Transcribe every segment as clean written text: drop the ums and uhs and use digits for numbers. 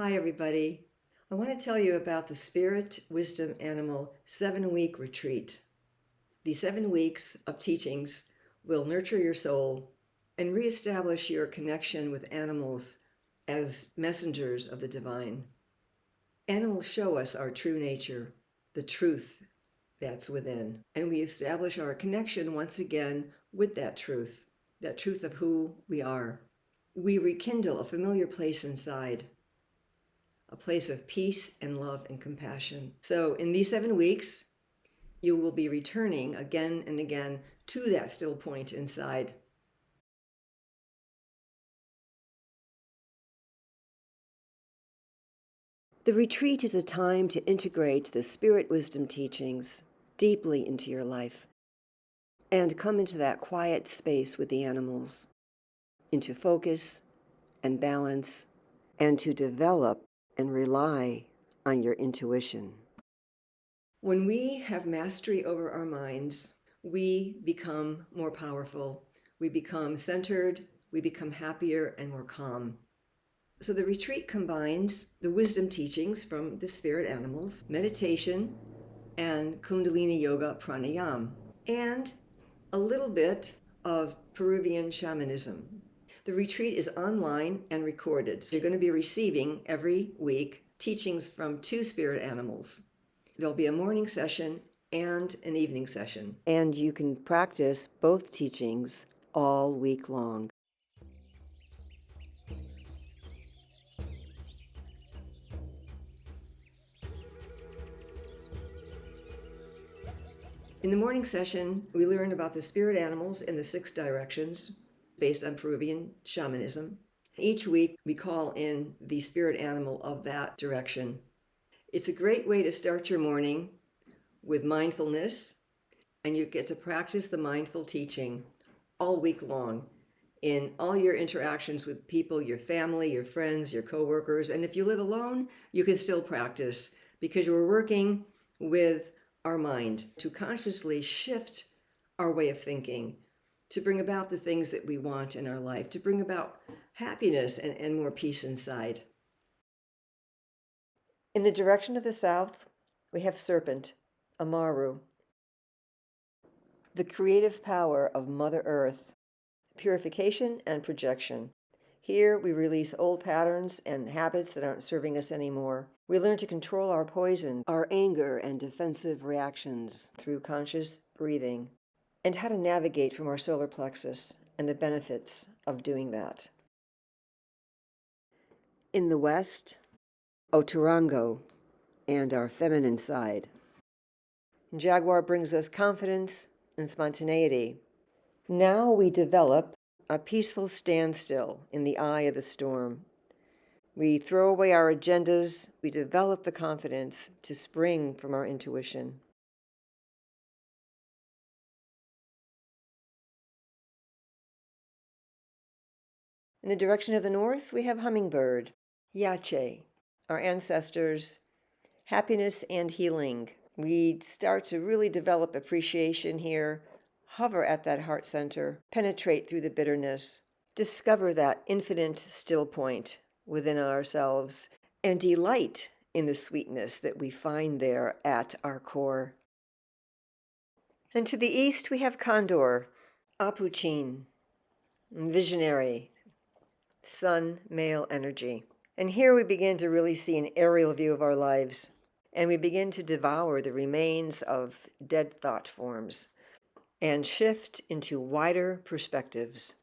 Hi, everybody. I want to tell you about the Spirit Wisdom Animal 7-week retreat. These 7 weeks of teachings will nurture your soul and reestablish your connection with animals as messengers of the divine. Animals show us our true nature, the truth that's within, and we establish our connection once again with that truth of who we are. We rekindle a familiar place inside, a place of peace and love and compassion. So in these 7 weeks, you will be returning again and again to that still point inside. The retreat is a time to integrate the spirit wisdom teachings deeply into your life and come into that quiet space with the animals, into focus and balance, and to develop and rely on your intuition. When we have mastery over our minds, we become more powerful, we become centered, we become happier and more calm. So the retreat combines the wisdom teachings from the spirit animals, meditation, and Kundalini Yoga pranayama, and a little bit of Peruvian shamanism. The retreat is online and recorded. So you're going to be receiving every week teachings from 2 spirit animals. There'll be a morning session and an evening session. And you can practice both teachings all week long. In the morning session, we learn about the spirit animals in the 6 directions based on Peruvian shamanism. Each week, we call in the spirit animal of that direction. It's a great way to start your morning with mindfulness, and you get to practice the mindful teaching all week long in all your interactions with people, your family, your friends, your coworkers. And if you live alone, you can still practice because you're working with our mind to consciously shift our way of thinking, to bring about the things that we want in our life, to bring about happiness and more peace inside. In the direction of the south, we have Serpent, Amaru, the creative power of Mother Earth, purification and projection. Here we release old patterns and habits that aren't serving us anymore. We learn to control our poison, our anger and defensive reactions through conscious breathing, and how to navigate from our solar plexus and the benefits of doing that. In the west, Oturango and our feminine side. Jaguar brings us confidence and spontaneity. Now we develop a peaceful standstill in the eye of the storm. We throw away our agendas. We develop the confidence to spring from our intuition. In the direction of the north, we have Hummingbird, Yache, our ancestors, happiness and healing. We start to really develop appreciation here, hover at that heart center, penetrate through the bitterness, discover that infinite still point within ourselves, and delight in the sweetness that we find there at our core. And to the east, we have Condor, Apuchin, visionary, sun male energy. And here we begin to really see an aerial view of our lives, and we begin to devour the remains of dead thought forms and shift into wider perspectives.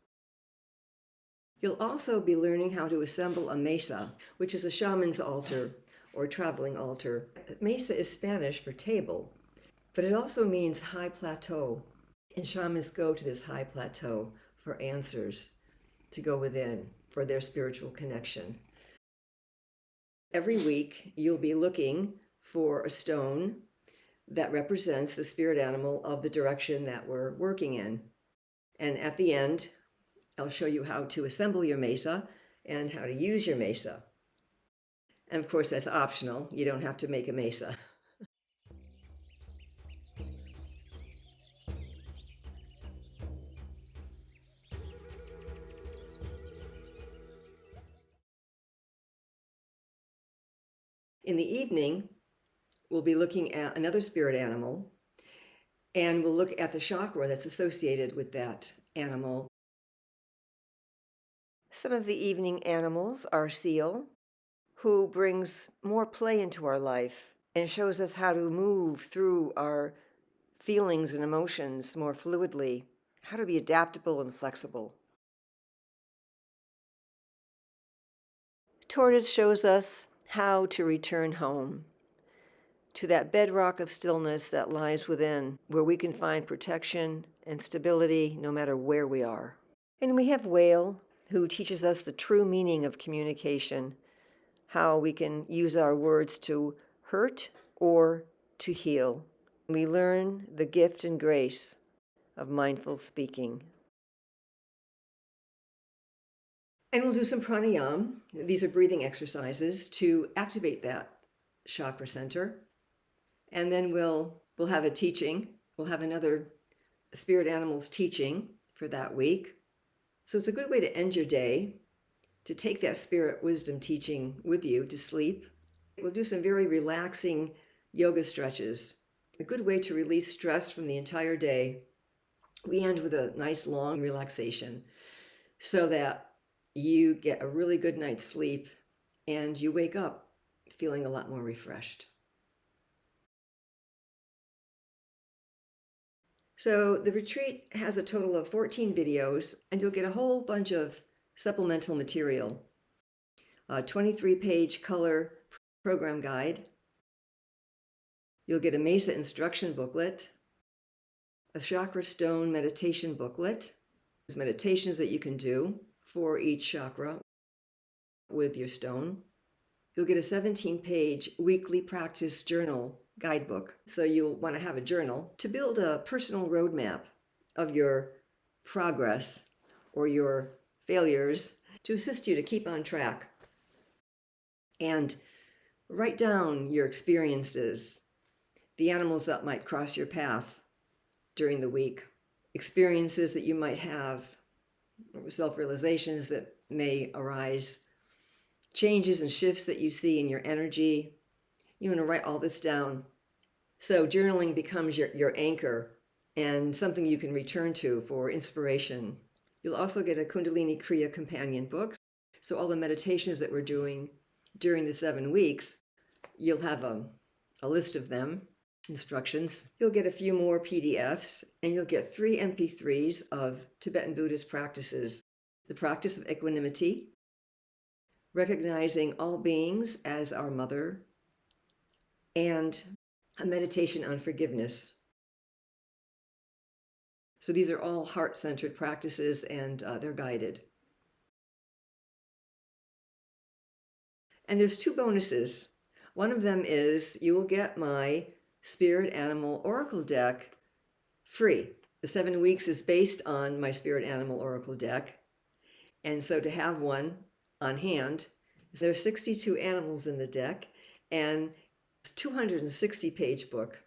You'll also be learning how to assemble a mesa, which is a shaman's altar or traveling altar. Mesa is Spanish for table, but it also means high plateau. And shamans go to this high plateau for answers, to go within, for their spiritual connection. Every week, you'll be looking for a stone that represents the spirit animal of the direction that we're working in. And at the end, I'll show you how to assemble your mesa and how to use your mesa. And of course, that's optional. You don't have to make a mesa. In the evening, we'll be looking at another spirit animal, and we'll look at the chakra that's associated with that animal. Some of the evening animals are seal, who brings more play into our life and shows us how to move through our feelings and emotions more fluidly, how to be adaptable and flexible. Tortoise shows us how to return home, to that bedrock of stillness that lies within, where we can find protection and stability no matter where we are. And we have Whale, who teaches us the true meaning of communication, how we can use our words to hurt or to heal. We learn the gift and grace of mindful speaking. And we'll do some pranayama. These are breathing exercises to activate that chakra center. And then we'll have a teaching. We'll have another spirit animals teaching for that week. So it's a good way to end your day, to take that spirit wisdom teaching with you to sleep. We'll do some very relaxing yoga stretches, a good way to release stress from the entire day. We end with a nice long relaxation so that you get a really good night's sleep and you wake up feeling a lot more refreshed. So the retreat has a total of 14 videos, and you'll get a whole bunch of supplemental material. A 23-page color program guide. You'll get a Mesa instruction booklet, a chakra stone meditation booklet. There's meditations that you can do for each chakra with your stone. You'll get a 17-page weekly practice journal guidebook. So you'll want to have a journal to build a personal roadmap of your progress or your failures to assist you to keep on track. And write down your experiences, the animals that might cross your path during the week, experiences that you might have, self-realizations that may arise, changes and shifts that you see in your energy. You want to write all this down. So journaling becomes your anchor and something you can return to for inspiration. You'll also get a Kundalini Kriya companion book. So all the meditations that we're doing during the 7 weeks, you'll have a list of them, instructions. You'll get a few more PDFs, and you'll get 3 MP3s of Tibetan Buddhist practices. The practice of equanimity, recognizing all beings as our mother, and a meditation on forgiveness. So these are all heart-centered practices, and they're guided. And there's 2 bonuses. One of them is you will get my Spirit Animal Oracle deck free. The 7 weeks is based on my Spirit Animal Oracle deck. And so to have one on hand, there are 62 animals in the deck, and it's a 260-page book.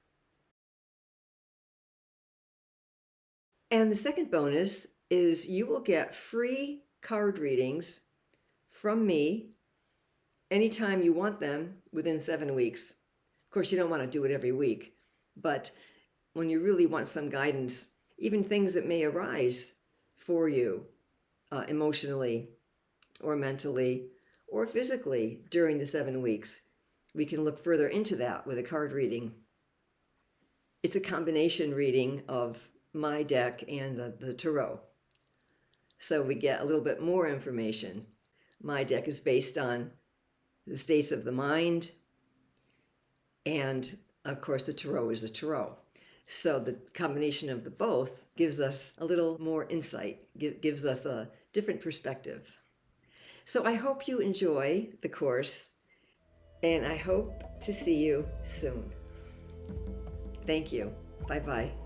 And the second bonus is you will get free card readings from me anytime you want them within 7 weeks. Of course, you don't want to do it every week, but when you really want some guidance, even things that may arise for you emotionally or mentally or physically during the 7 weeks, we can look further into that with a card reading. It's a combination reading of my deck and the tarot. So we get a little bit more information. My deck is based on the states of the mind, and of course the tarot is the tarot. So the combination of the both gives us a little more insight, gives us a different perspective. So I hope you enjoy the course, and I hope to see you soon. Thank you. Bye-bye.